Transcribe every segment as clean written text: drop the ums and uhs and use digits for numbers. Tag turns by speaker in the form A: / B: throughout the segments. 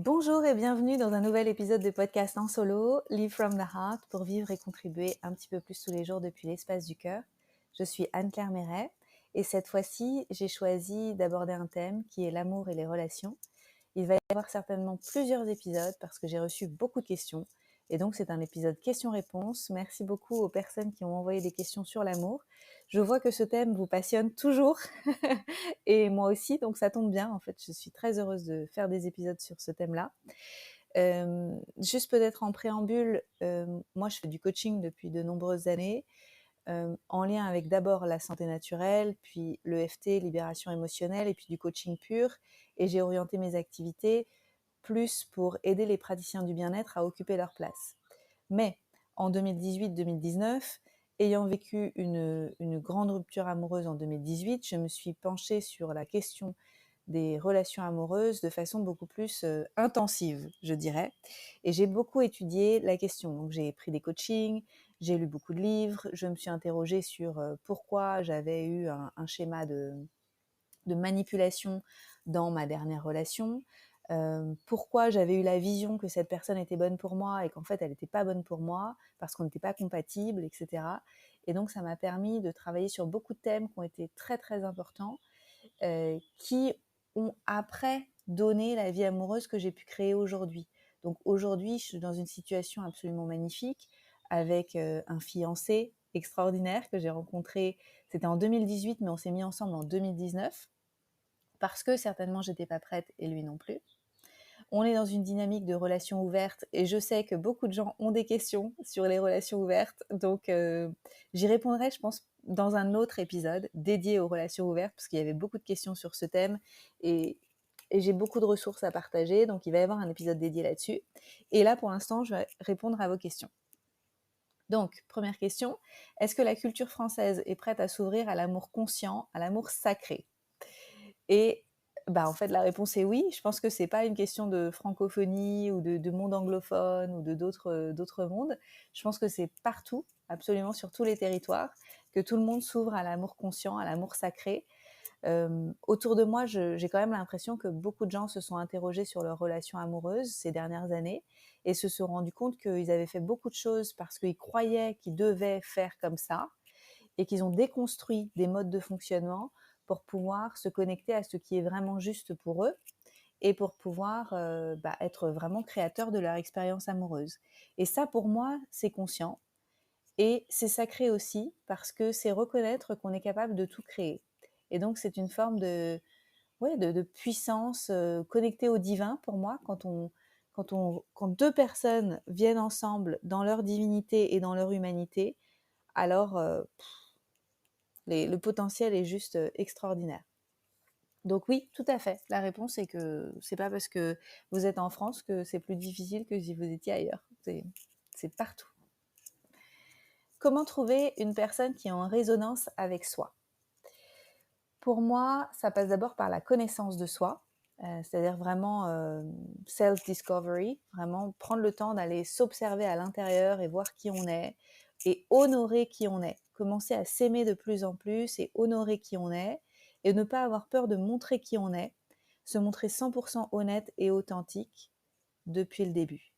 A: Bonjour et bienvenue dans un nouvel épisode de podcast en solo, Live from the Heart, pour vivre et contribuer un petit peu plus tous les jours depuis l'espace du cœur. Je suis Anne-Claire Méret et cette fois-ci, j'ai choisi d'aborder un thème qui est l'amour et les relations. Il va y avoir certainement plusieurs épisodes parce que j'ai reçu beaucoup de questions et donc c'est un épisode questions-réponses. Merci beaucoup aux personnes qui ont envoyé des questions sur l'amour. Je vois que ce thème vous passionne toujours et moi aussi, donc ça tombe bien. En fait, je suis très heureuse de faire des épisodes sur ce thème-là. Juste peut-être en préambule, moi je fais du coaching depuis de nombreuses années, en lien avec d'abord la santé naturelle, puis l'EFT, libération émotionnelle, et puis du coaching pur. Et j'ai orienté mes activités plus pour aider les praticiens du bien-être à occuper leur place. Mais en 2018-2019, ayant vécu une grande rupture amoureuse en 2018, je me suis penchée sur la question des relations amoureuses de façon beaucoup plus intensive, je dirais. Et j'ai beaucoup étudié la question. Donc j'ai pris des coachings, j'ai lu beaucoup de livres, je me suis interrogée sur pourquoi j'avais eu un schéma de manipulation dans ma dernière relation, pourquoi j'avais eu la vision que cette personne était bonne pour moi et qu'en fait elle n'était pas bonne pour moi parce qu'on n'était pas compatibles, etc. Et donc ça m'a permis de travailler sur beaucoup de thèmes qui ont été très très importants, qui ont après donné la vie amoureuse que j'ai pu créer aujourd'hui. Donc aujourd'hui, je suis dans une situation absolument magnifique avec un fiancé extraordinaire que j'ai rencontré, c'était en 2018, mais on s'est mis ensemble en 2019 parce que certainement j'étais pas prête et lui non plus. On est dans une dynamique de relations ouvertes et je sais que beaucoup de gens ont des questions sur les relations ouvertes, donc j'y répondrai, je pense, dans un autre épisode dédié aux relations ouvertes parce qu'il y avait beaucoup de questions sur ce thème et j'ai beaucoup de ressources à partager, donc il va y avoir un épisode dédié là-dessus. Et là, pour l'instant, je vais répondre à vos questions. Donc, première question, est-ce que la culture française est prête à s'ouvrir à l'amour conscient, à l'amour sacré? Et bah, en fait, la réponse est oui. Je pense que c'est pas une question de francophonie ou de monde anglophone ou de d'autres mondes. Je pense que c'est partout, absolument sur tous les territoires, que tout le monde s'ouvre à l'amour conscient, à l'amour sacré. Autour de moi, j'ai quand même l'impression que beaucoup de gens se sont interrogés sur leurs relations amoureuses ces dernières années et se sont rendus compte qu'ils avaient fait beaucoup de choses parce qu'ils croyaient qu'ils devaient faire comme ça et qu'ils ont déconstruit des modes de fonctionnement pour pouvoir se connecter à ce qui est vraiment juste pour eux et pour pouvoir être vraiment créateurs de leur expérience amoureuse. Et ça, pour moi, c'est conscient et c'est sacré aussi parce que c'est reconnaître qu'on est capable de tout créer. Et donc, c'est une forme de puissance connectée au divin pour moi quand deux personnes viennent ensemble dans leur divinité et dans leur humanité, alors le potentiel est juste extraordinaire. Donc oui, tout à fait. La réponse est que c'est pas parce que vous êtes en France que c'est plus difficile que si vous étiez ailleurs. C'est partout. Comment trouver une personne qui est en résonance avec soi? Pour moi, ça passe d'abord par la connaissance de soi, c'est-à-dire vraiment self-discovery, vraiment prendre le temps d'aller s'observer à l'intérieur et voir qui on est et honorer qui on est. Commencer à s'aimer de plus en plus et honorer qui on est et ne pas avoir peur de montrer qui on est, se montrer 100% honnête et authentique depuis le début.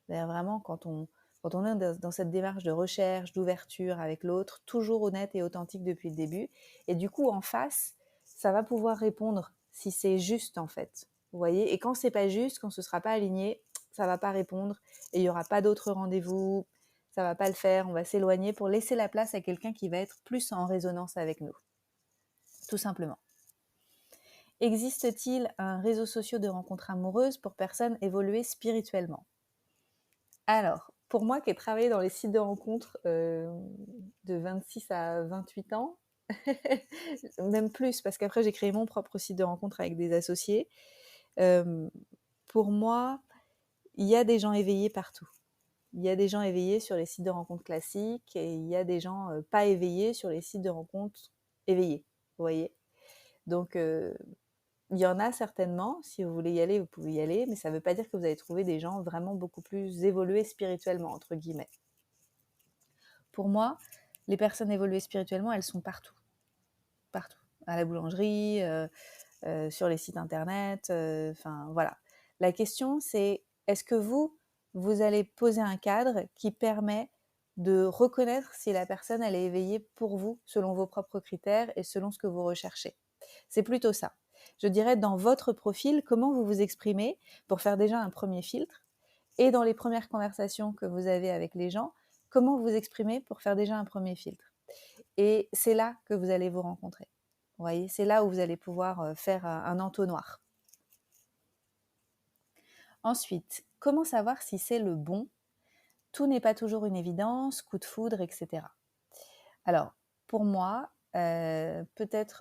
A: C'est-à-dire vraiment quand on est dans cette démarche de recherche, d'ouverture avec l'autre, toujours honnête et authentique depuis le début. Et du coup, en face, ça va pouvoir répondre si c'est juste en fait. Vous voyez? Et quand c'est pas juste, quand ce sera pas aligné, ça va pas répondre et il y aura pas d'autres rendez-vous, ça va pas le faire, on va s'éloigner pour laisser la place à quelqu'un qui va être plus en résonance avec nous. Tout simplement. Existe-t-il un réseau social de rencontres amoureuses pour personnes évoluées spirituellement? Alors, pour moi qui ai travaillé dans les sites de rencontres de 26 à 28 ans, même plus, parce qu'après j'ai créé mon propre site de rencontres avec des associés, euh, pour moi, il y a des gens éveillés partout. Il y a des gens éveillés sur les sites de rencontres classiques et il y a des gens pas éveillés sur les sites de rencontres éveillés, vous voyez. Donc, il y en a certainement, si vous voulez y aller, vous pouvez y aller, mais ça ne veut pas dire que vous allez trouver des gens vraiment beaucoup plus évolués spirituellement, entre guillemets. Pour moi, les personnes évoluées spirituellement, elles sont partout. Partout. À la boulangerie, sur les sites internet, enfin voilà. La question, c'est est-ce que vous allez poser un cadre qui permet de reconnaître si la personne elle est éveillée pour vous selon vos propres critères et selon ce que vous recherchez. C'est plutôt ça. Je dirais dans votre profil, comment vous vous exprimez pour faire déjà un premier filtre et dans les premières conversations que vous avez avec les gens, comment vous exprimez pour faire déjà un premier filtre. Et c'est là que vous allez vous rencontrer. Vous voyez, c'est là où vous allez pouvoir faire un entonnoir. Ensuite, comment savoir si c'est le bon? Tout n'est pas toujours une évidence, coup de foudre, etc. Alors, pour moi, peut-être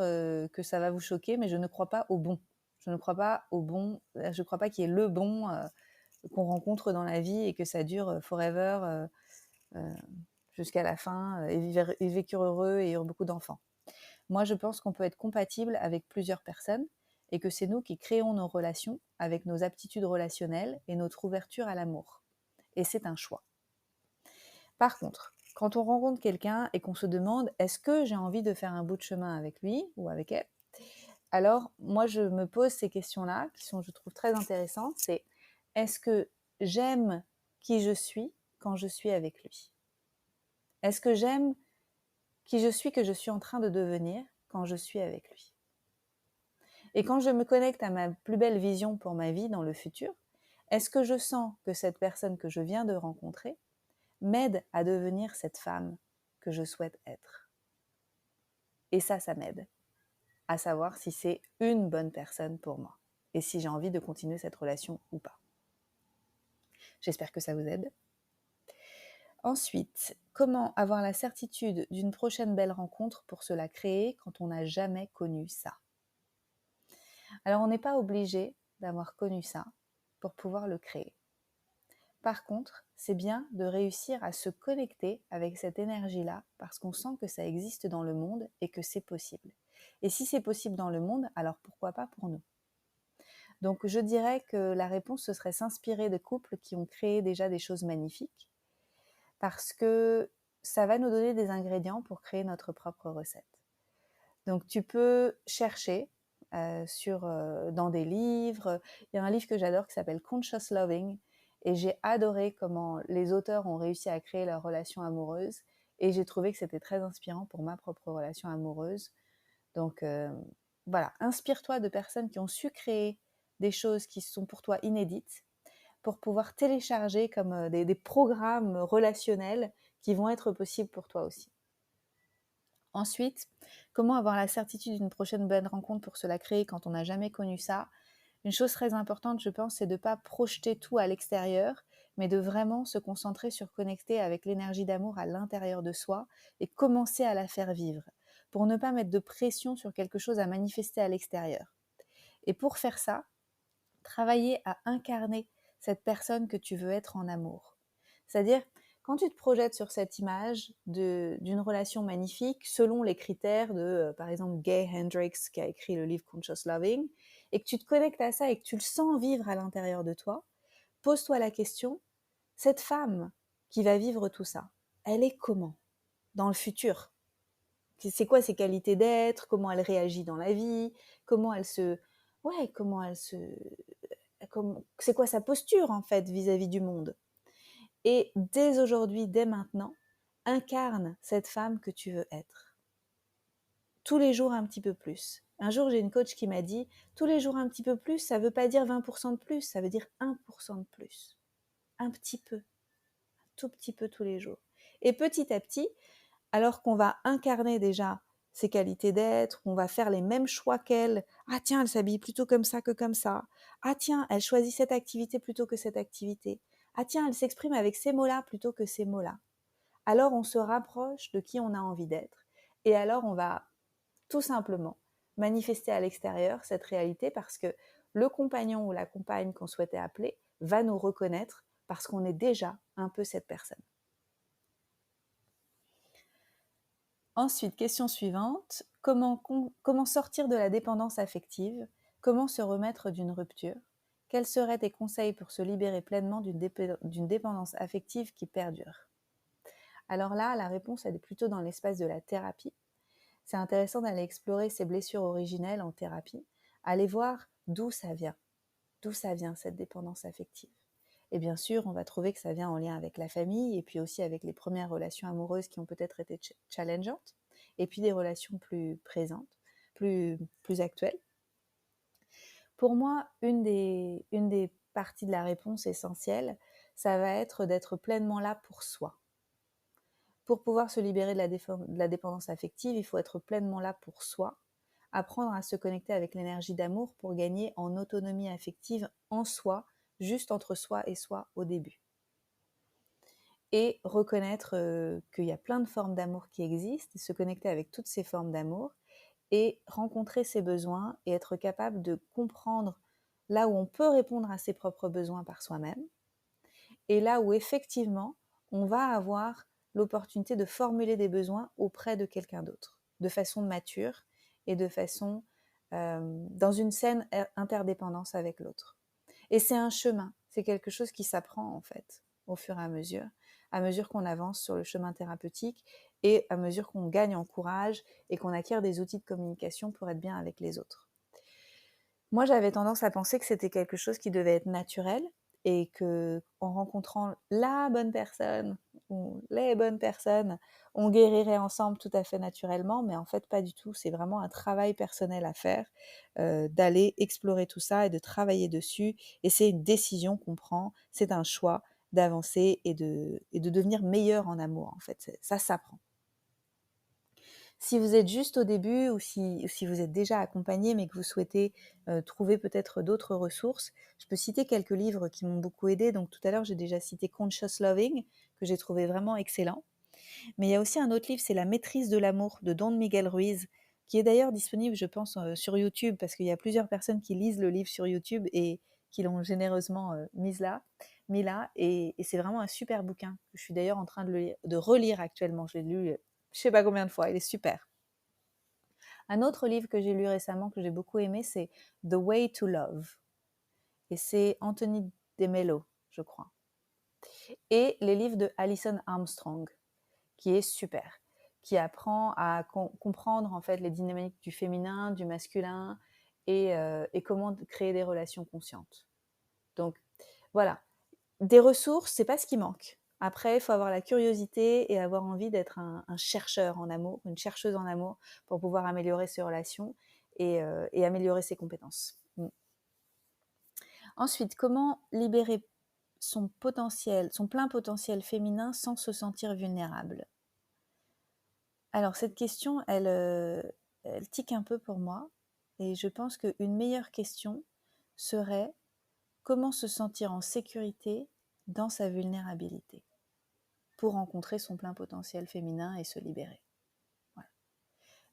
A: que ça va vous choquer, mais je ne crois pas au bon. Je ne crois pas au bon, je ne crois pas qu'il y ait le bon qu'on rencontre dans la vie et que ça dure forever jusqu'à la fin et ils vécurent heureux et eurent beaucoup d'enfants. Moi, je pense qu'on peut être compatible avec plusieurs personnes et que c'est nous qui créons nos relations avec nos aptitudes relationnelles et notre ouverture à l'amour. Et c'est un choix. Par contre, quand on rencontre quelqu'un et qu'on se demande est-ce que j'ai envie de faire un bout de chemin avec lui ou avec elle, alors moi je me pose ces questions-là qui sont, je trouve, très intéressantes. C'est est-ce que j'aime qui je suis quand je suis avec lui? Est-ce que j'aime qui je suis que je suis en train de devenir quand je suis avec lui? Et quand je me connecte à ma plus belle vision pour ma vie dans le futur, est-ce que je sens que cette personne que je viens de rencontrer m'aide à devenir cette femme que je souhaite être? Et ça m'aide à savoir si c'est une bonne personne pour moi et si j'ai envie de continuer cette relation ou pas. J'espère que ça vous aide. Ensuite, comment avoir la certitude d'une prochaine belle rencontre pour se la créer quand on n'a jamais connu ça? Alors, on n'est pas obligé d'avoir connu ça pour pouvoir le créer. Par contre, c'est bien de réussir à se connecter avec cette énergie-là parce qu'on sent que ça existe dans le monde et que c'est possible. Et si c'est possible dans le monde, alors pourquoi pas pour nous? Donc je dirais que la réponse, ce serait s'inspirer de couples qui ont créé déjà des choses magnifiques parce que ça va nous donner des ingrédients pour créer notre propre recette. Donc tu peux chercher dans des livres. Il y a un livre que j'adore qui s'appelle Conscious Loving et j'ai adoré comment les auteurs ont réussi à créer leur relation amoureuse et j'ai trouvé que c'était très inspirant pour ma propre relation amoureuse. Donc voilà, inspire-toi de personnes qui ont su créer des choses qui sont pour toi inédites pour pouvoir télécharger comme des programmes relationnels qui vont être possibles pour toi aussi. Ensuite, comment avoir la certitude d'une prochaine bonne rencontre pour se la créer quand on n'a jamais connu ça? Une chose très importante, je pense, c'est de ne pas projeter tout à l'extérieur, mais de vraiment se concentrer sur connecter avec l'énergie d'amour à l'intérieur de soi et commencer à la faire vivre, pour ne pas mettre de pression sur quelque chose à manifester à l'extérieur. Et pour faire ça, travailler à incarner cette personne que tu veux être en amour. C'est-à-dire, quand tu te projettes sur cette image d'une relation magnifique, selon les critères de, par exemple, Gay Hendricks, qui a écrit le livre Conscious Loving, et que tu te connectes à ça et que tu le sens vivre à l'intérieur de toi, pose-toi la question, cette femme qui va vivre tout ça, elle est comment dans le futur? C'est quoi ses qualités d'être? Comment elle réagit dans la vie? Comment elle se... Ouais, c'est quoi sa posture en fait vis-à-vis du monde? Et dès aujourd'hui, dès maintenant, incarne cette femme que tu veux être. Tous les jours un petit peu plus. Un jour, j'ai une coach qui m'a dit, tous les jours un petit peu plus, ça ne veut pas dire 20% de plus, ça veut dire 1% de plus. Un petit peu, un tout petit peu tous les jours. Et petit à petit, alors qu'on va incarner déjà ses qualités d'être, on va faire les mêmes choix qu'elle. Ah tiens, elle s'habille plutôt comme ça que comme ça. Ah tiens, elle choisit cette activité plutôt que cette activité. Ah tiens, elle s'exprime avec ces mots-là plutôt que ces mots-là. Alors on se rapproche de qui on a envie d'être. Et alors on va tout simplement manifester à l'extérieur cette réalité parce que le compagnon ou la compagne qu'on souhaitait appeler va nous reconnaître parce qu'on est déjà un peu cette personne. Ensuite, question suivante, comment sortir de la dépendance affective? Comment se remettre d'une rupture? Quels seraient tes conseils pour se libérer pleinement d'une dépendance affective qui perdure? Alors là, la réponse, elle est plutôt dans l'espace de la thérapie. C'est intéressant d'aller explorer ces blessures originelles en thérapie, aller voir d'où ça vient. d'où ça vient cette dépendance affective. Et bien sûr, on va trouver que ça vient en lien avec la famille et puis aussi avec les premières relations amoureuses qui ont peut-être été challengeantes et puis des relations plus présentes, plus actuelles. Pour moi, une des parties de la réponse essentielle, ça va être d'être pleinement là pour soi. Pour pouvoir se libérer de la dépendance affective, il faut être pleinement là pour soi, apprendre à se connecter avec l'énergie d'amour pour gagner en autonomie affective en soi, juste entre soi et soi au début. Et reconnaître qu'il y a plein de formes d'amour qui existent, se connecter avec toutes ces formes d'amour et rencontrer ses besoins et être capable de comprendre là où on peut répondre à ses propres besoins par soi-même et là où effectivement on va avoir l'opportunité de formuler des besoins auprès de quelqu'un d'autre, de façon mature et de façon dans une saine interdépendance avec l'autre. Et c'est un chemin, c'est quelque chose qui s'apprend en fait au fur et à mesure qu'on avance sur le chemin thérapeutique et à mesure qu'on gagne en courage et qu'on acquiert des outils de communication pour être bien avec les autres. Moi, j'avais tendance à penser que c'était quelque chose qui devait être naturel et que en rencontrant la bonne personne ou les bonnes personnes, on guérirait ensemble tout à fait naturellement, mais en fait pas du tout. C'est vraiment un travail personnel à faire, d'aller explorer tout ça et de travailler dessus. Et c'est une décision qu'on prend, c'est un choix d'avancer et de devenir meilleur en amour. En fait, ça s'apprend. Si vous êtes juste au début ou si vous êtes déjà accompagné mais que vous souhaitez trouver peut-être d'autres ressources, je peux citer quelques livres qui m'ont beaucoup aidé. Donc tout à l'heure, j'ai déjà cité Conscious Loving, que j'ai trouvé vraiment excellent. Mais il y a aussi un autre livre, c'est La maîtrise de l'amour de Don Miguel Ruiz, qui est d'ailleurs disponible, je pense, sur YouTube, parce qu'il y a plusieurs personnes qui lisent le livre sur YouTube et qui l'ont généreusement mis là. Et c'est vraiment un super bouquin. Je suis d'ailleurs en train de relire actuellement. Je l'ai lu je sais pas combien de fois, il est super. Un autre livre que j'ai lu récemment, que j'ai beaucoup aimé, c'est The Way to Love. Et c'est Anthony DeMello, je crois. Et les livres de Alison Armstrong, qui est super, qui apprend à comprendre en fait les dynamiques du féminin, du masculin et comment créer des relations conscientes. Donc voilà, des ressources, c'est pas ce qui manque. Après, il faut avoir la curiosité et avoir envie d'être un chercheur en amour, une chercheuse en amour pour pouvoir améliorer ses relations et améliorer ses compétences. Ensuite, comment libérer son potentiel, son plein potentiel féminin sans se sentir vulnérable? Alors cette question, elle tique un peu pour moi et je pense qu'une meilleure question serait comment se sentir en sécurité dans sa vulnérabilité pour rencontrer son plein potentiel féminin et se libérer. Voilà.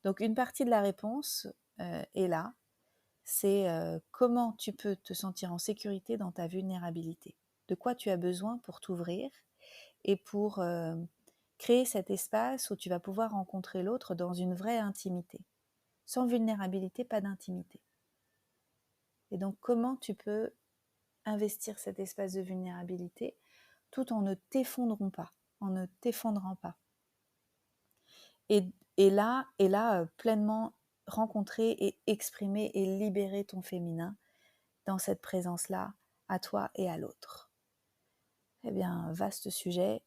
A: Donc une partie de la réponse est là, c'est comment tu peux te sentir en sécurité dans ta vulnérabilité. De quoi tu as besoin pour t'ouvrir et pour créer cet espace où tu vas pouvoir rencontrer l'autre dans une vraie intimité. Sans vulnérabilité, pas d'intimité. Et donc comment tu peux investir cet espace de vulnérabilité tout en ne t'effondrant pas, en ne t'effondrant pas. Et là, pleinement rencontrer et exprimer et libérer ton féminin dans cette présence-là, à toi et à l'autre. Eh bien, vaste sujet.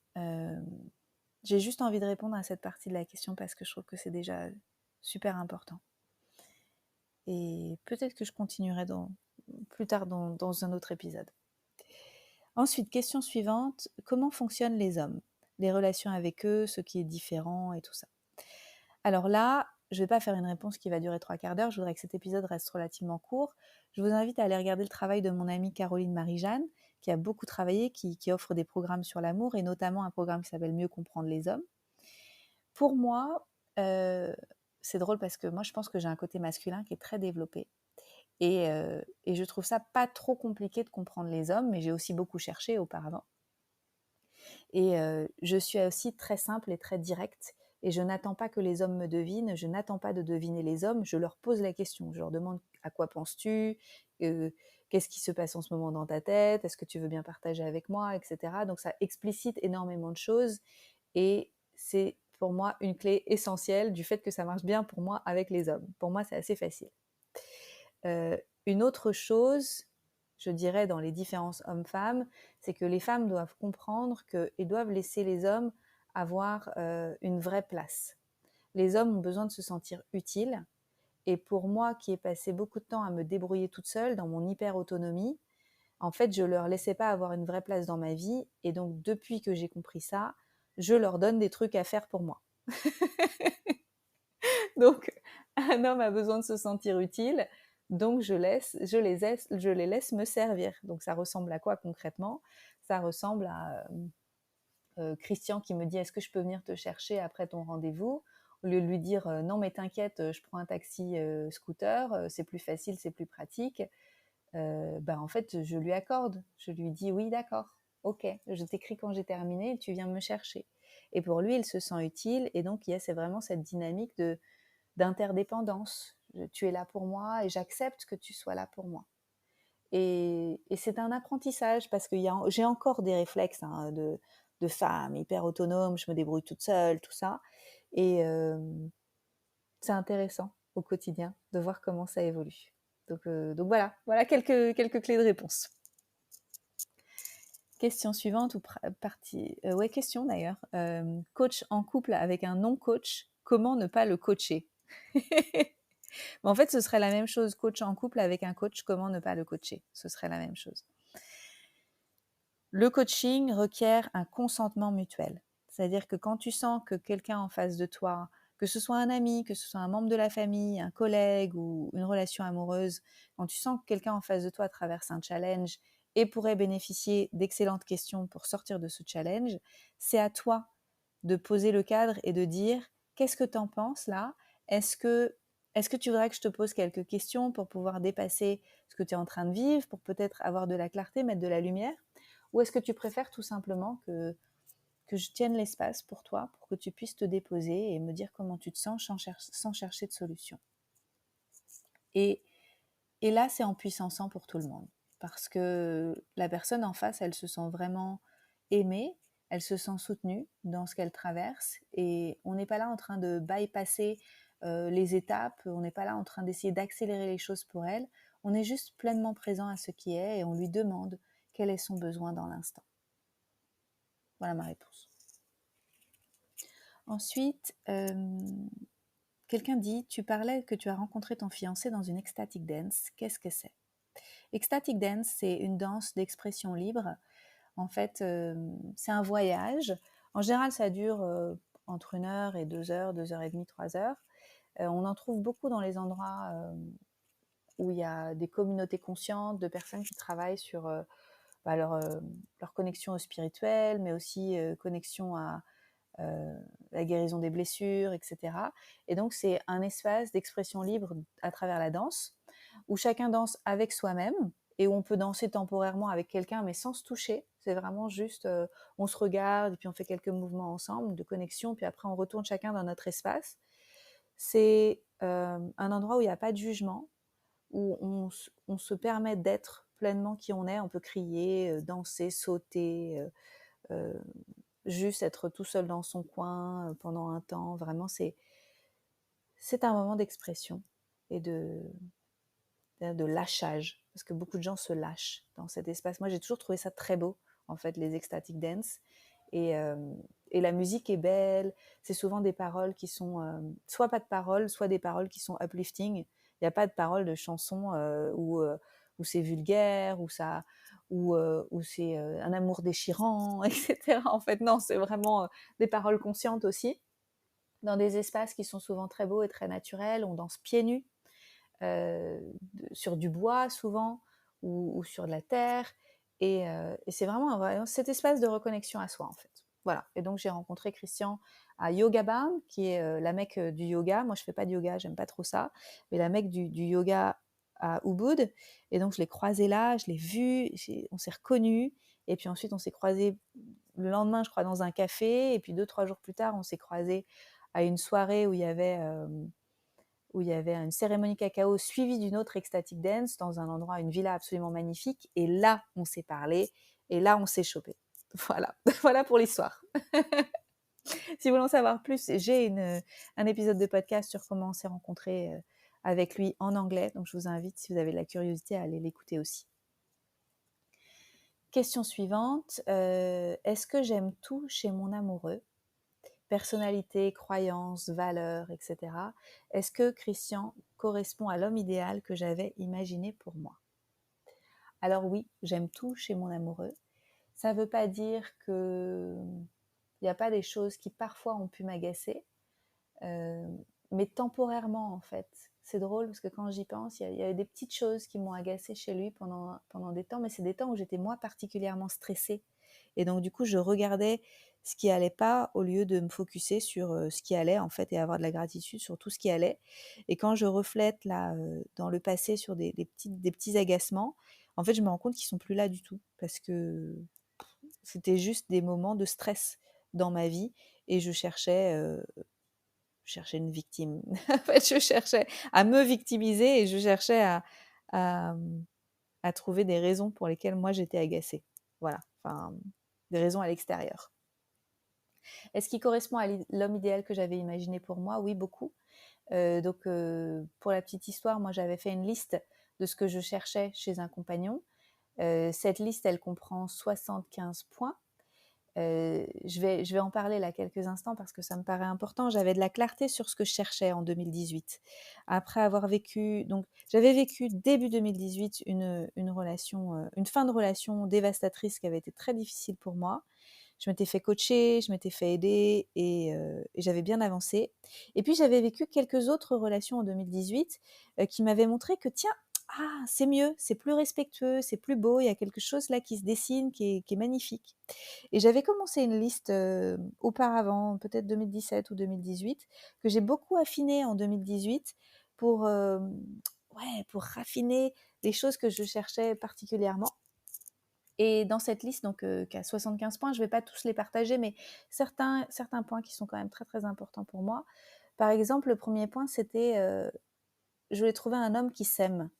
A: J'ai juste envie de répondre à cette partie de la question parce que je trouve que c'est déjà super important. Et peut-être que je continuerai plus tard dans un autre épisode. Ensuite, question suivante, comment fonctionnent les hommes? Les relations avec eux, ce qui est différent et tout ça. Alors là, je ne vais pas faire une réponse qui va durer 3 quarts d'heure, je voudrais que cet épisode reste relativement court. Je vous invite à aller regarder le travail de mon amie Caroline Marie-Jeanne, qui a beaucoup travaillé, qui offre des programmes sur l'amour, et notamment un programme qui s'appelle Mieux comprendre les hommes. Pour moi, c'est drôle parce que moi je pense que j'ai un côté masculin qui est très développé. Et je trouve ça pas trop compliqué de comprendre les hommes, mais j'ai aussi beaucoup cherché auparavant. Et je suis aussi très simple et très directe. Et je n'attends pas que les hommes me devinent, je n'attends pas de deviner les hommes, je leur pose la question. Je leur demande à quoi penses-tu, qu'est-ce qui se passe en ce moment dans ta tête, est-ce que tu veux bien partager avec moi, etc. Donc ça explicite énormément de choses et c'est pour moi une clé essentielle du fait que ça marche bien pour moi avec les hommes. Pour moi, c'est assez facile. Une autre chose, je dirais, dans les différences hommes-femmes, c'est que les femmes doivent comprendre et doivent laisser les hommes avoir une vraie place. Les hommes ont besoin de se sentir utiles. Et pour moi, qui ai passé beaucoup de temps à me débrouiller toute seule dans mon hyper-autonomie, en fait, je leur laissais pas avoir une vraie place dans ma vie. Et donc, depuis que j'ai compris ça, je leur donne des trucs à faire pour moi. Donc, un homme a besoin de se sentir utile, donc je les laisse me servir. Donc, ça ressemble à quoi concrètement? Ça ressemble à Christian qui me dit: est-ce que je peux venir te chercher après ton rendez-vous? Au lieu de lui dire non mais t'inquiète, je prends un taxi scooter, c'est plus facile, c'est plus pratique. En fait, je lui accorde. Je lui dis oui, d'accord, ok, je t'écris quand j'ai terminé et tu viens me chercher. Et pour lui, il se sent utile et donc c'est vraiment cette dynamique d'interdépendance. Tu es là pour moi et j'accepte que tu sois là pour moi. Et c'est un apprentissage parce que j'ai encore des réflexes de femme hyper autonome, je me débrouille toute seule, tout ça. Et c'est intéressant au quotidien de voir comment ça évolue. Donc voilà quelques clés de réponse. Question suivante ou partie ouais, question d'ailleurs. Coach en couple avec un non-coach, comment ne pas le coacher? Mais en fait, ce serait la même chose. Coach en couple avec un coach, comment ne pas le coacher? Ce serait la même chose. Le coaching requiert un consentement mutuel. C'est-à-dire que quand tu sens que quelqu'un en face de toi, que ce soit un ami, que ce soit un membre de la famille, un collègue ou une relation amoureuse, quand tu sens que quelqu'un en face de toi traverse un challenge et pourrait bénéficier d'excellentes questions pour sortir de ce challenge, c'est à toi de poser le cadre et de dire qu'est-ce que tu en penses là? Est-ce que tu voudrais que je te pose quelques questions pour pouvoir dépasser ce que tu es en train de vivre, pour peut-être avoir de la clarté, mettre de la lumière? Ou est-ce que tu préfères tout simplement que je tienne l'espace pour toi, pour que tu puisses te déposer et me dire comment tu te sens sans chercher de solution? Et là, c'est en puissançant pour tout le monde. Parce que la personne en face, elle se sent vraiment aimée, elle se sent soutenue dans ce qu'elle traverse. Et on n'est pas là en train de bypasser les étapes, on n'est pas là en train d'essayer d'accélérer les choses pour elle. On est juste pleinement présent à ce qui est et on lui demande quel est son besoin dans l'instant. Voilà ma réponse. Ensuite, quelqu'un dit, tu parlais que tu as rencontré ton fiancé dans une ecstatic dance. Qu'est-ce que c'est? Ecstatic dance, c'est une danse d'expression libre. En fait, c'est un voyage. En général, ça dure entre 1 heure et 2 heures, 2 heures et demie, 3 heures. On en trouve beaucoup dans les endroits où il y a des communautés conscientes de personnes qui travaillent sur leur connexion au spirituel, mais aussi connexion à la guérison des blessures, etc. Et donc, c'est un espace d'expression libre à travers la danse, où chacun danse avec soi-même, et où on peut danser temporairement avec quelqu'un, mais sans se toucher. C'est vraiment juste, on se regarde, et puis on fait quelques mouvements ensemble de connexion, puis après on retourne chacun dans notre espace. C'est un endroit où il n'y a pas de jugement, où on se permet d'être pleinement qui on est. On peut crier, danser, sauter, juste être tout seul dans son coin pendant un temps. Vraiment, c'est un moment d'expression et de lâchage, parce que beaucoup de gens se lâchent dans cet espace. Moi, j'ai toujours trouvé ça très beau, en fait, les ecstatic dance. Et, euh, et la musique est belle. C'est souvent des paroles qui sont soit pas de paroles, soit des paroles qui sont uplifting. Il n'y a pas de paroles de chansons où c'est vulgaire, où c'est un amour déchirant, etc. En fait, non, c'est vraiment des paroles conscientes aussi, dans des espaces qui sont souvent très beaux et très naturels. On danse pieds nus, sur du bois souvent, ou sur de la terre. Et c'est vraiment cet espace de reconnexion à soi, en fait. Voilà. Et donc, j'ai rencontré Christian à Yoga Barn, qui est la mecque du yoga. Moi, je fais pas de yoga, j'aime pas trop ça. Mais la mecque du yoga à Ubud. Et donc, je l'ai croisé là, je l'ai vu, on s'est reconnus. Et puis ensuite, on s'est croisés le lendemain, je crois, dans un café. Et puis 2-3 jours plus tard, on s'est croisés à une soirée où il y avait une cérémonie cacao suivie d'une autre ecstatic dance dans un endroit, une villa absolument magnifique. Et là, on s'est parlé et là, on s'est chopé. Voilà, voilà pour l'histoire. Si vous voulez en savoir plus, j'ai un épisode de podcast sur comment on s'est rencontrés avec lui en anglais. Donc, je vous invite, si vous avez de la curiosité, à aller l'écouter aussi. Question suivante, est-ce que j'aime tout chez mon amoureux? Personnalité, croyances, valeurs, etc. Est-ce que Christian correspond à l'homme idéal que j'avais imaginé pour moi? Alors oui, j'aime tout chez mon amoureux. Ça ne veut pas dire que il n'y a pas des choses qui parfois ont pu m'agacer, euh, mais temporairement en fait. C'est drôle parce que quand j'y pense, il y a des petites choses qui m'ont agacée chez lui pendant des temps, mais c'est des temps où j'étais moi particulièrement stressée. Et donc du coup, je regardais ce qui allait pas au lieu de me focuser sur ce qui allait en fait et avoir de la gratitude sur tout ce qui allait. Et quand je reflète là dans le passé sur des petits agacements, en fait, je me rends compte qu'ils sont plus là du tout parce que c'était juste des moments de stress dans ma vie et je cherchais une victime. En fait, je cherchais à me victimiser et je cherchais à, à trouver des raisons pour lesquelles moi j'étais agacée. Voilà, enfin, des raisons à l'extérieur. Est-ce qu'il correspond à l'homme idéal que j'avais imaginé pour moi? Oui, beaucoup. Donc, pour la petite histoire, moi j'avais fait une liste de ce que je cherchais chez un compagnon. Cette liste, elle comprend 75 points. Je vais en parler là quelques instants parce que ça me paraît important. J'avais de la clarté sur ce que je cherchais en 2018. Après avoir vécu, donc j'avais vécu début 2018 une relation, une fin de relation dévastatrice qui avait été très difficile pour moi. Je m'étais fait coacher, je m'étais fait aider et j'avais bien avancé. Et puis j'avais vécu quelques autres relations en 2018 qui m'avaient montré que tiens, c'est mieux, c'est plus respectueux, c'est plus beau, il y a quelque chose là qui se dessine, qui est magnifique. Et j'avais commencé une liste auparavant, peut-être 2017 ou 2018, que j'ai beaucoup affinée en 2018 pour, pour raffiner les choses que je cherchais particulièrement. Et dans cette liste, donc qui a 75 points, je ne vais pas tous les partager, mais certains points qui sont quand même très très importants pour moi. Par exemple, le premier point, c'était je voulais trouver un homme qui s'aime.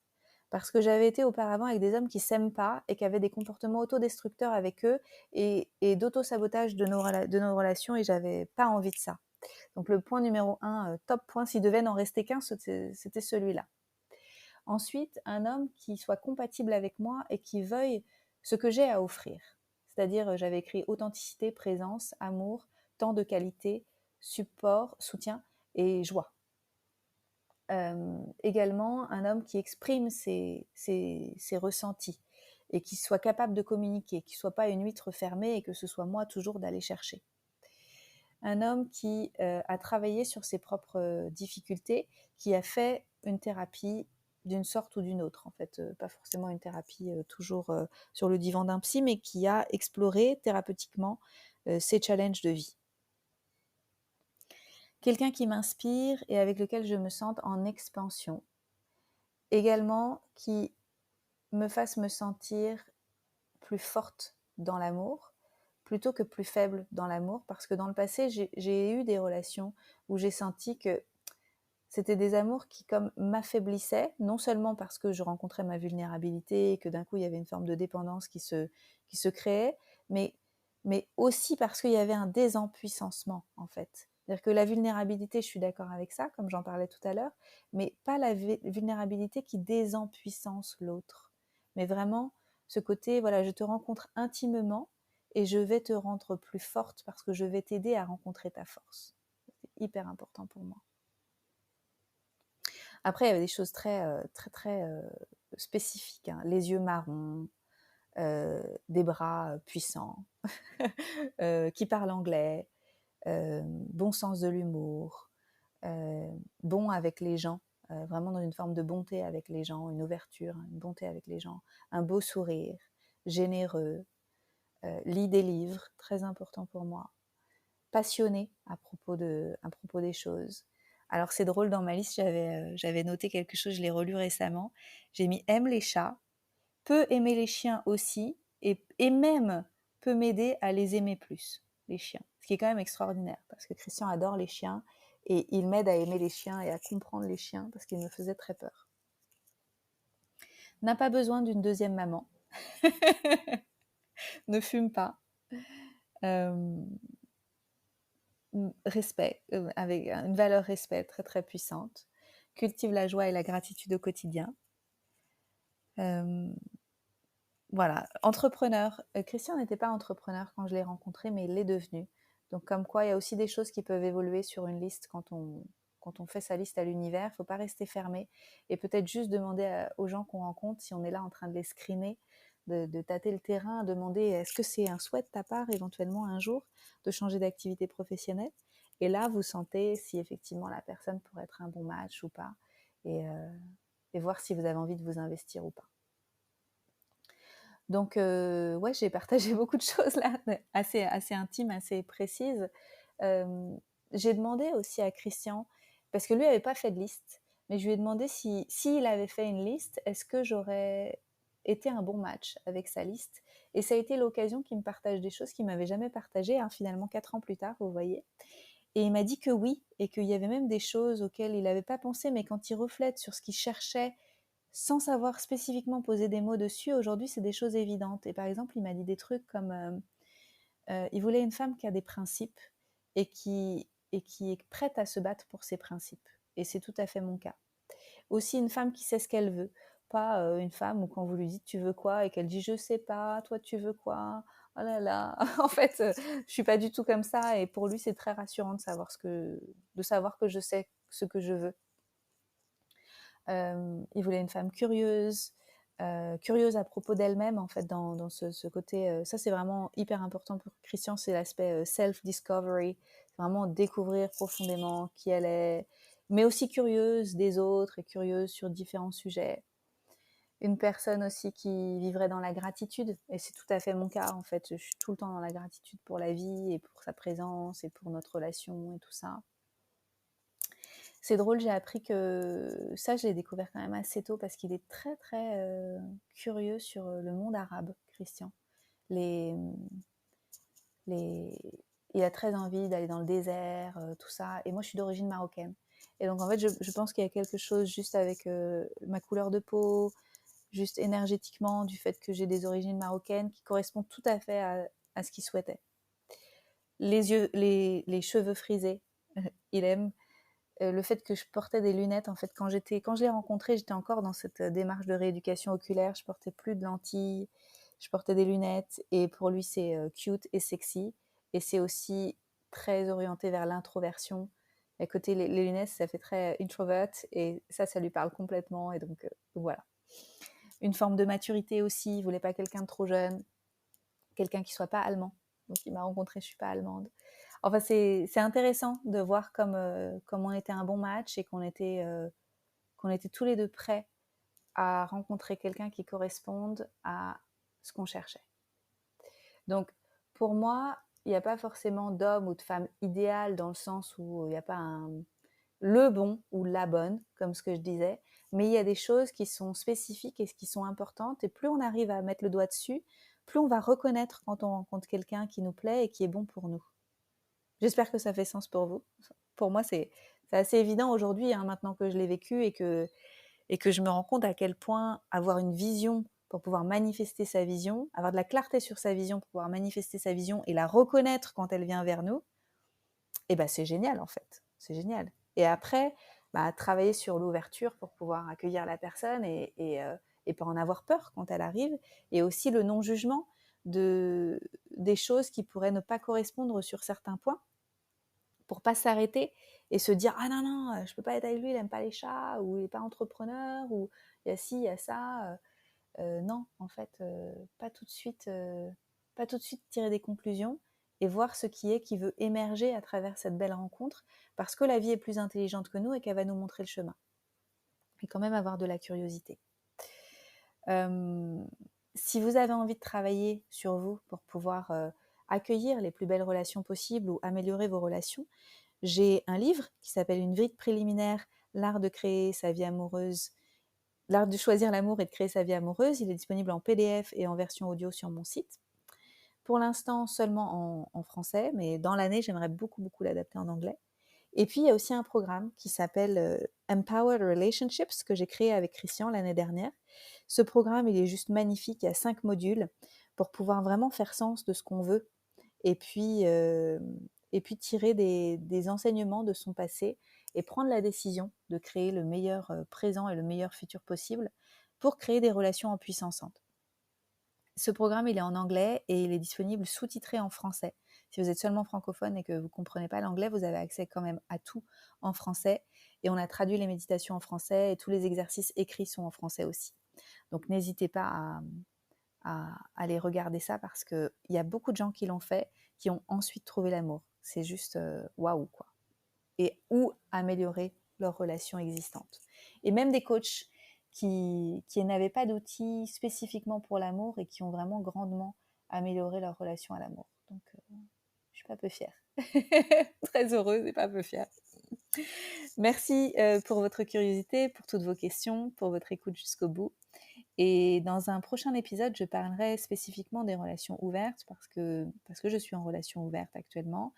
A: Parce que j'avais été auparavant avec des hommes qui ne s'aiment pas et qui avaient des comportements autodestructeurs avec eux et d'auto-sabotage de nos relations et j'avais pas envie de ça. Donc le point numéro 1, top point, s'il devait n'en rester qu'un, c'était celui-là. Ensuite, un homme qui soit compatible avec moi et qui veuille ce que j'ai à offrir. C'est-à-dire, j'avais écrit authenticité, présence, amour, temps de qualité, support, soutien et joie. Également, un homme qui exprime ses ressentis et qui soit capable de communiquer, qui ne soit pas une huître fermée et que ce soit moi toujours d'aller chercher. Un homme qui a travaillé sur ses propres difficultés, qui a fait une thérapie d'une sorte ou d'une autre, en fait, pas forcément une thérapie toujours sur le divan d'un psy, mais qui a exploré thérapeutiquement ses challenges de vie. Quelqu'un qui m'inspire et avec lequel je me sente en expansion. Également, qui me fasse me sentir plus forte dans l'amour, plutôt que plus faible dans l'amour, parce que dans le passé, j'ai eu des relations où j'ai senti que c'était des amours qui comme m'affaiblissaient, non seulement parce que je rencontrais ma vulnérabilité et que d'un coup il y avait une forme de dépendance qui se créait, mais aussi parce qu'il y avait un désempuissancement en fait. C'est-à-dire que la vulnérabilité, je suis d'accord avec ça, comme j'en parlais tout à l'heure, mais pas la vulnérabilité qui désempuissance l'autre, mais vraiment ce côté, voilà, je te rencontre intimement et je vais te rendre plus forte parce que je vais t'aider à rencontrer ta force. C'est hyper important pour moi. Après, il y avait des choses très spécifiques, hein. Les yeux marrons, des bras puissants, qui parlent anglais, bon sens de l'humour, bon avec les gens, vraiment dans une forme de bonté avec les gens, une ouverture, une bonté avec les gens, un beau sourire, généreux, lit des livres, très important pour moi, passionné à propos des choses. Alors c'est drôle, dans ma liste, j'avais noté quelque chose, je l'ai relu récemment. J'ai mis aime les chats, peut aimer les chiens aussi, et même peut m'aider à les aimer plus, les chiens. Ce qui est quand même extraordinaire, parce que Christian adore les chiens, et il m'aide à aimer les chiens et à comprendre les chiens, parce qu'il me faisait très peur. N'a pas besoin d'une deuxième maman. Ne fume pas. Respect, avec une valeur respect très très puissante, cultive la joie et la gratitude au quotidien, voilà, entrepreneur. Christian n'était pas entrepreneur quand je l'ai rencontré, mais il l'est devenu. Donc comme quoi, il y a aussi des choses qui peuvent évoluer sur une liste quand on fait sa liste à l'univers. Il ne faut pas rester fermé et peut-être juste demander aux gens qu'on rencontre, si on est là en train de les screener, de tâter le terrain, demander est-ce que c'est un souhait de ta part éventuellement un jour de changer d'activité professionnelle. Et là, vous sentez si effectivement la personne pourrait être un bon match ou pas et, euh, et voir si vous avez envie de vous investir ou pas. Donc, ouais, j'ai partagé beaucoup de choses là, assez intimes, assez précises. Euh, j'ai demandé aussi à Christian, parce que lui n'avait pas fait de liste, mais je lui ai demandé s'il avait fait une liste, est-ce que j'aurais été un bon match avec sa liste. Et ça a été l'occasion qu'il me partage des choses qu'il ne m'avait jamais partagées, hein, finalement 4 ans plus tard, vous voyez. Et il m'a dit que oui, et qu'il y avait même des choses auxquelles il n'avait pas pensé, mais quand il reflète sur ce qu'il cherchait sans savoir spécifiquement poser des mots dessus, aujourd'hui, c'est des choses évidentes. Et par exemple, il m'a dit des trucs comme il voulait une femme qui a des principes et qui est prête à se battre pour ses principes. Et c'est tout à fait mon cas. Aussi, une femme qui sait ce qu'elle veut. Pas une femme où quand vous lui dites tu veux quoi et qu'elle dit je sais pas, toi tu veux quoi. Oh là là, en fait, je suis pas du tout comme ça. Et pour lui, c'est très rassurant de savoir que je sais ce que je veux. Il voulait une femme curieuse, curieuse à propos d'elle-même, en fait, dans ce côté. Ça, c'est vraiment hyper important pour Christian, c'est l'aspect self-discovery, vraiment découvrir profondément qui elle est, mais aussi curieuse des autres et curieuse sur différents sujets. Une personne aussi qui vivrait dans la gratitude, et c'est tout à fait mon cas, en fait. Je suis tout le temps dans la gratitude pour la vie et pour sa présence et pour notre relation et tout ça. C'est drôle, j'ai appris que ça, je l'ai découvert quand même assez tôt parce qu'il est très très curieux sur le monde arabe, Christian. Les, les... Il a très envie d'aller dans le désert, tout ça. Et moi, je suis d'origine marocaine. Et donc, en fait, je pense qu'il y a quelque chose juste avec ma couleur de peau, juste énergétiquement, du fait que j'ai des origines marocaines qui correspondent tout à fait à ce qu'il souhaitait. Les cheveux frisés, il aime. Le fait que je portais des lunettes, en fait, quand je l'ai rencontré, j'étais encore dans cette démarche de rééducation oculaire. Je portais plus de lentilles, je portais des lunettes, et pour lui, c'est cute et sexy. Et c'est aussi très orienté vers l'introversion. À côté, les lunettes, ça fait très introvert, et ça lui parle complètement. Et donc, voilà. Une forme de maturité aussi. Il voulait pas quelqu'un de trop jeune, quelqu'un qui soit pas allemand. Donc, il m'a rencontré, je suis pas allemande. Enfin, c'est intéressant de voir comme on était un bon match et qu'on était tous les deux prêts à rencontrer quelqu'un qui corresponde à ce qu'on cherchait. Donc, pour moi, il n'y a pas forcément d'homme ou de femme idéal dans le sens où il n'y a pas le bon ou la bonne, comme ce que je disais, mais il y a des choses qui sont spécifiques et qui sont importantes, et plus on arrive à mettre le doigt dessus, plus on va reconnaître quand on rencontre quelqu'un qui nous plaît et qui est bon pour nous. J'espère que ça fait sens pour vous. Pour moi, c'est assez évident aujourd'hui, hein, maintenant que je l'ai vécu et que je me rends compte à quel point avoir une vision pour pouvoir manifester sa vision, avoir de la clarté sur sa vision pour pouvoir manifester sa vision et la reconnaître quand elle vient vers nous, et ben c'est génial en fait. C'est génial. Et après, travailler sur l'ouverture pour pouvoir accueillir la personne et pas en avoir peur quand elle arrive. Et aussi le non-jugement des choses qui pourraient ne pas correspondre sur certains points, pour pas s'arrêter et se dire ah non non je peux pas être avec lui, il aime pas les chats ou il est pas entrepreneur ou il y a ci il y a ça, non en fait pas tout de suite tirer des conclusions et voir ce qui veut émerger à travers cette belle rencontre, parce que la vie est plus intelligente que nous et qu'elle va nous montrer le chemin, et quand même avoir de la curiosité. Si vous avez envie de travailler sur vous pour pouvoir accueillir les plus belles relations possibles ou améliorer vos relations, j'ai un livre qui s'appelle Une vie préliminaire, l'art de créer sa vie amoureuse, l'art de choisir l'amour et de créer sa vie amoureuse. Il est disponible en PDF et en version audio sur mon site. Pour l'instant, seulement en français, mais dans l'année, j'aimerais beaucoup, beaucoup l'adapter en anglais. Et puis, il y a aussi un programme qui s'appelle Empowered Relationships, que j'ai créé avec Christian l'année dernière. Ce programme, il est juste magnifique. Il y a 5 modules pour pouvoir vraiment faire sens de ce qu'on veut et puis tirer des enseignements de son passé et prendre la décision de créer le meilleur présent et le meilleur futur possible pour créer des relations en puissançantes. Ce programme, il est en anglais et il est disponible sous-titré en français. Si vous êtes seulement francophone et que vous ne comprenez pas l'anglais, vous avez accès quand même à tout en français. Et on a traduit les méditations en français et tous les exercices écrits sont en français aussi. Donc n'hésitez pas à aller regarder ça parce qu'il y a beaucoup de gens qui l'ont fait, qui ont ensuite trouvé l'amour. C'est juste waouh, quoi. Et ou améliorer leur relation existante. Et même des coachs qui n'avaient pas d'outils spécifiquement pour l'amour et qui ont vraiment grandement amélioré leur relation à l'amour. Donc, je suis pas peu fière. Très heureuse et pas peu fière. Merci pour votre curiosité, pour toutes vos questions, pour votre écoute jusqu'au bout. Et dans un prochain épisode, je parlerai spécifiquement des relations ouvertes parce que je suis en relation ouverte actuellement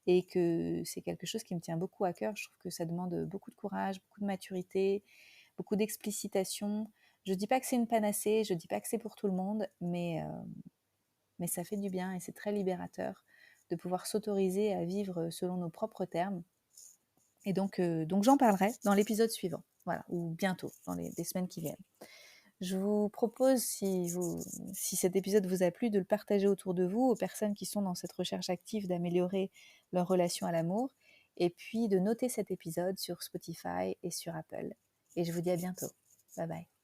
A: et que c'est quelque chose qui me tient beaucoup à cœur. Je trouve que ça demande beaucoup de courage, beaucoup de maturité, beaucoup d'explicitation. Je ne dis pas que c'est une panacée, je ne dis pas que c'est pour tout le monde, mais ça fait du bien et c'est très libérateur de pouvoir s'autoriser à vivre selon nos propres termes. Et donc j'en parlerai dans l'épisode suivant, voilà, ou bientôt, dans les semaines qui viennent. Je vous propose, si cet épisode vous a plu, de le partager autour de vous, aux personnes qui sont dans cette recherche active d'améliorer leur relation à l'amour, et puis de noter cet épisode sur Spotify et sur Apple. Et je vous dis à bientôt. Bye bye.